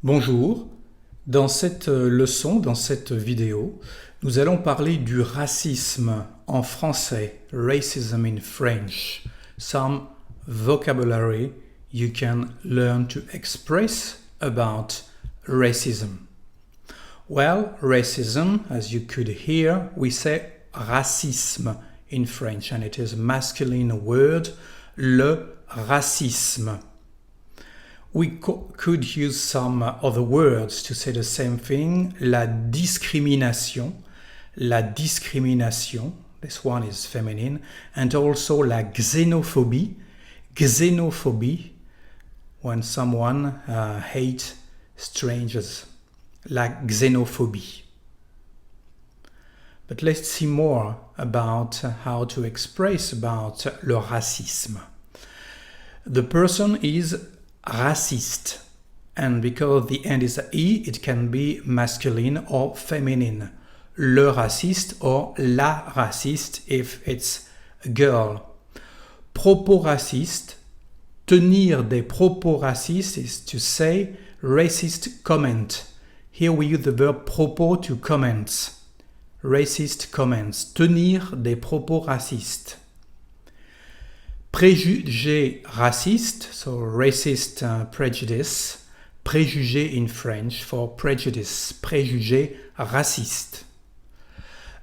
Bonjour, dans cette leçon, dans cette vidéo, nous allons parler du racisme en français, racism in French, some vocabulary you can learn to express about racism. Well, racism, as you could hear, we say racisme in French, and it is a masculine word, le racisme. We could use some other words to say the same thing. La discrimination, this one is feminine, and also la xénophobie, when someone hates strangers, la xénophobie. But let's see more about how to express about le racisme. The person is raciste, and because the end is a E, it can be masculine or feminine. Le raciste or la raciste if it's a girl. Propos raciste, tenir des propos racistes is to say racist comment. Here we use the verb propos to comment. Racist comments, tenir des propos racistes. Préjugé raciste, so racist prejudice, préjugé in French for prejudice, préjugé raciste.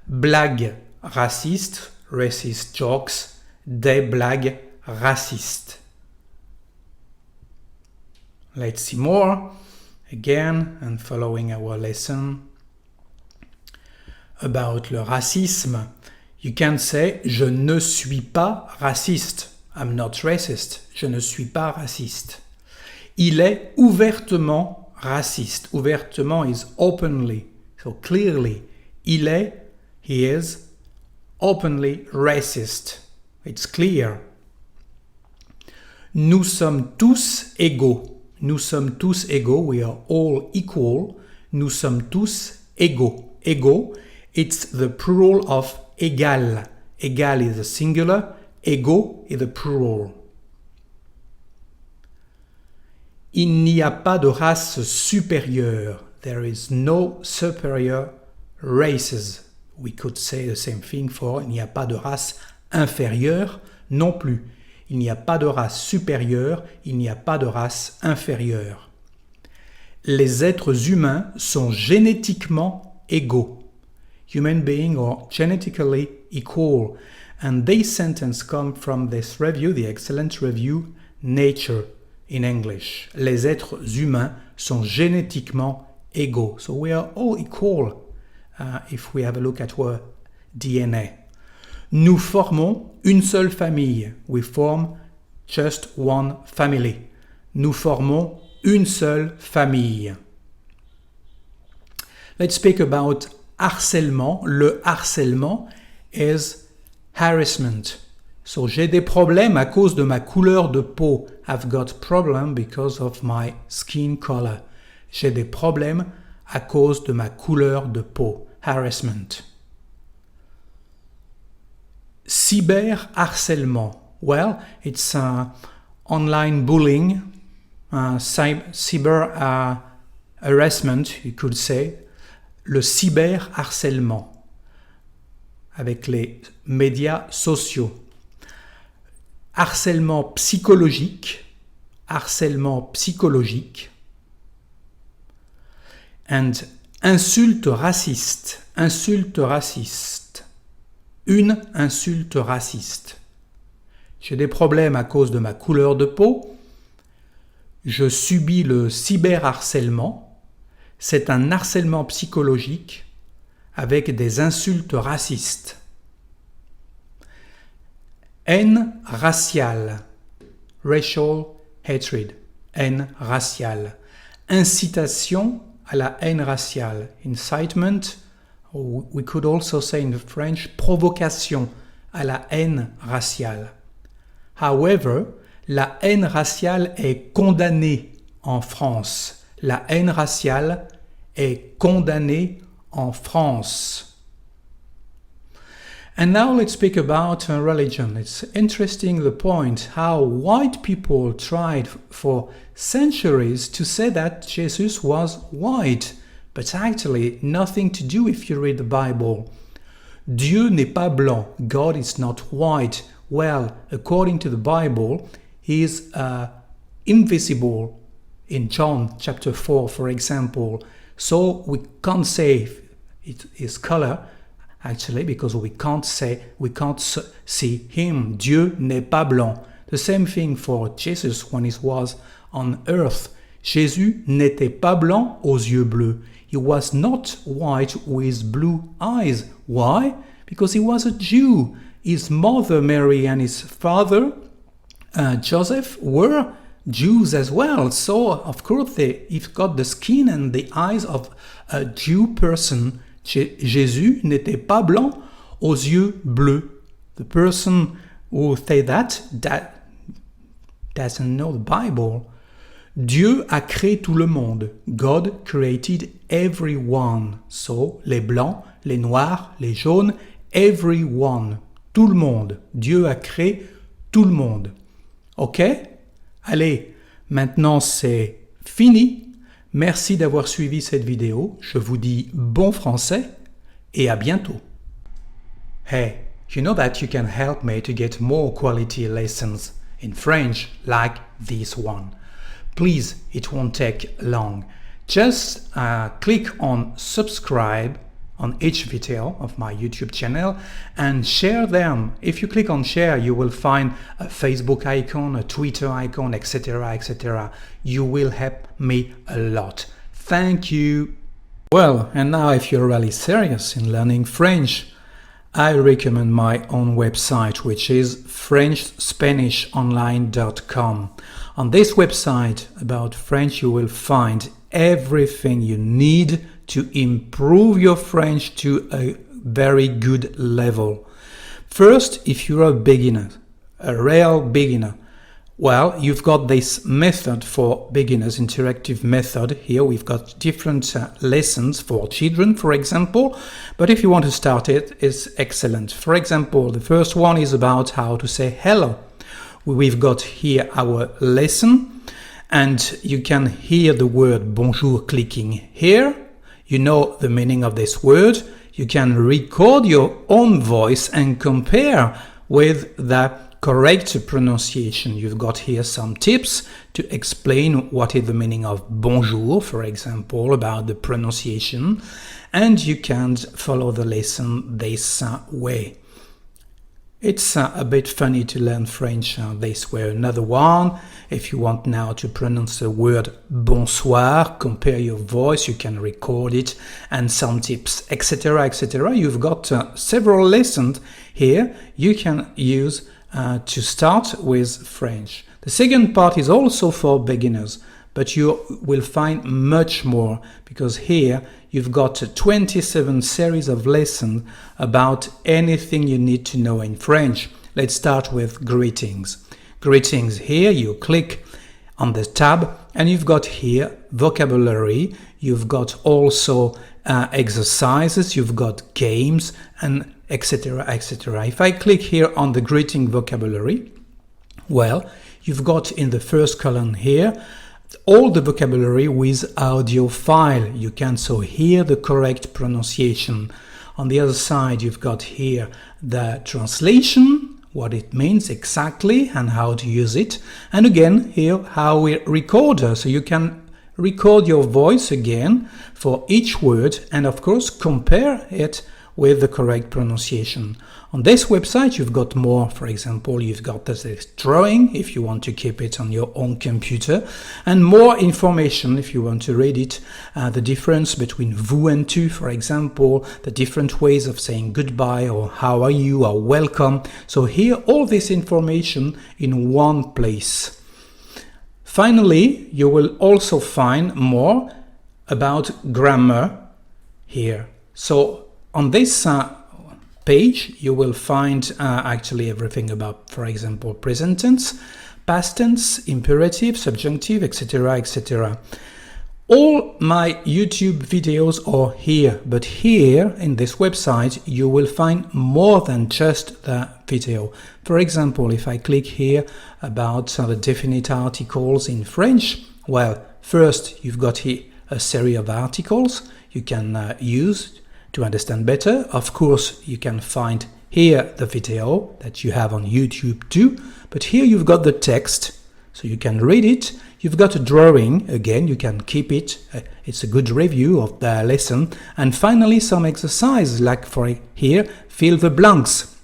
Blague raciste, racist jokes, des blagues racistes. Let's see more, again, and following our lesson about le racisme. You can say, je ne suis pas raciste. I'm not racist. Je ne suis pas raciste. Il est ouvertement raciste. Ouvertement is openly, so clearly. He is openly racist. It's clear. Nous sommes tous égaux. Nous sommes tous égaux. We are all equal. Nous sommes tous égaux. Égaux, it's the plural of égal. Égal is the singular. Égaux is the plural. Il n'y a pas de race supérieure. There is no superior races. We could say the same thing for il n'y a pas de race inférieure non plus. Il n'y a pas de race supérieure, il n'y a pas de race inférieure. Les êtres humains sont génétiquement égaux. Human beings are genetically equal. And this sentence comes from this review, the excellent review, Nature in English. Les êtres humains sont génétiquement égaux. So we are all equal if we have a look at our DNA. Nous formons une seule famille. We form just one family. Nous formons une seule famille. Let's speak about harcèlement. Le harcèlement is harassment. So j'ai des problèmes à cause de ma couleur de peau. I've got problem because of my skin color. J'ai des problèmes à cause de ma couleur de peau. Harassment. Cyberharcèlement. Well, it's online bullying, cyber harassment, you could say. Le cyberharcèlement avec les médias sociaux. Harcèlement psychologique. And insulte raciste. Une insulte raciste. J'ai des problèmes à cause de ma couleur de peau. Je subis le cyberharcèlement. C'est un harcèlement psychologique avec des insultes racistes. Haine raciale. Racial hatred. Haine raciale. Incitation à la haine raciale. Incitement, or we could also say in French, provocation à la haine raciale. However, la haine raciale est condamnée en France. La haine raciale est condamnée en France. And now let's speak about religion. It's interesting the point how white people tried for centuries to say that Jesus was white, but actually nothing to do if you read the Bible. Dieu n'est pas blanc, God is not white. Well, according to the Bible, he is invisible in John chapter 4, for example. So we can't say it is color, actually, because we can't see him. Dieu n'est pas blanc. The same thing for Jesus when he was on earth. Jésus n'était pas blanc aux yeux bleus. He was not white with blue eyes. Why? Because he was a Jew. His mother Mary and his father Joseph were Jews as well. So, of course, he's got the skin and the eyes of a Jew person. Jésus n'était pas blanc aux yeux bleus. The person who say that doesn't know the Bible. Dieu a créé tout le monde. God created everyone. So, les blancs, les noirs, les jaunes, everyone. Tout le monde. Dieu a créé tout le monde. Ok? Allez, maintenant c'est fini. Merci d'avoir suivi cette vidéo. Je vous dis bon français et à bientôt. Hey, you know that you can help me to get more quality lessons in French like this one. Please, it won't take long. Just click on subscribe on each video of my YouTube channel and share them. If you click on share, you will find a Facebook icon, a Twitter icon, etc., etc. You will help me a lot. Thank you. Well, and now if you're really serious in learning French, I recommend my own website, which is FrenchSpanishOnline.com. On this website about French, you will find everything you need to improve your French to a very good level. First, if you're a beginner, a real beginner, well, you've got this method for beginners, interactive method. Here we've got different lessons for children, for example, but if you want to start it, it's excellent. For example, the first one is about how to say hello. We've got here our lesson, and you can hear the word bonjour clicking here. You know the meaning of this word. You can record your own voice and compare with the correct pronunciation. You've got here some tips to explain what is the meaning of bonjour, for example, about the pronunciation, and you can follow the lesson this way. It's a bit funny to learn French this way. Another one, if you want now to pronounce the word bonsoir, compare your voice, you can record it, and some tips, etc., etc. You've got several lessons here you can use to start with French. The second part is also for beginners, but you will find much more, because here you've got 27 series of lessons about anything you need to know in French. Let's start with greetings. Greetings, here you click on the tab and you've got here vocabulary, you've got also exercises, you've got games, and etc., etc. If I click here on the greeting vocabulary, well, you've got in the first column here all the vocabulary with audio file. You can so hear the correct pronunciation. On the other side, you've got here the translation, what it means exactly and how to use it. And again, here how we record. So you can record your voice again for each word and of course compare it with the correct pronunciation. On this website you've got more. For example, you've got this drawing if you want to keep it on your own computer, and more information if you want to read it, the difference between vous and tu, for example, the different ways of saying goodbye or how are you or welcome. So here all this information in one place. Finally, you will also find more about grammar here. So on this page, you will find actually everything about, for example, present tense, past tense, imperative, subjunctive, etc., etc. All my YouTube videos are here, but here in this website you will find more than just the video. For example, if I click here about the definite articles in French, well, first you've got here a series of articles you can use to understand better. Of course, you can find here the video that you have on YouTube too, but here you've got the text, so you can read it. You've got a drawing, again, you can keep it. It's a good review of the lesson. And finally, some exercise, like for here, fill the blanks.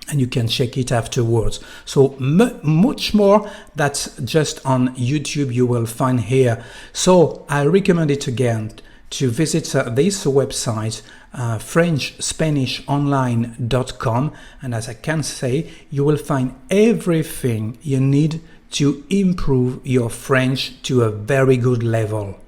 And you can check it afterwards. So much more that's just on YouTube you will find here. So I recommend it again to visit this website, FrenchSpanishOnline.com, and as I can say, you will find everything you need to improve your French to a very good level.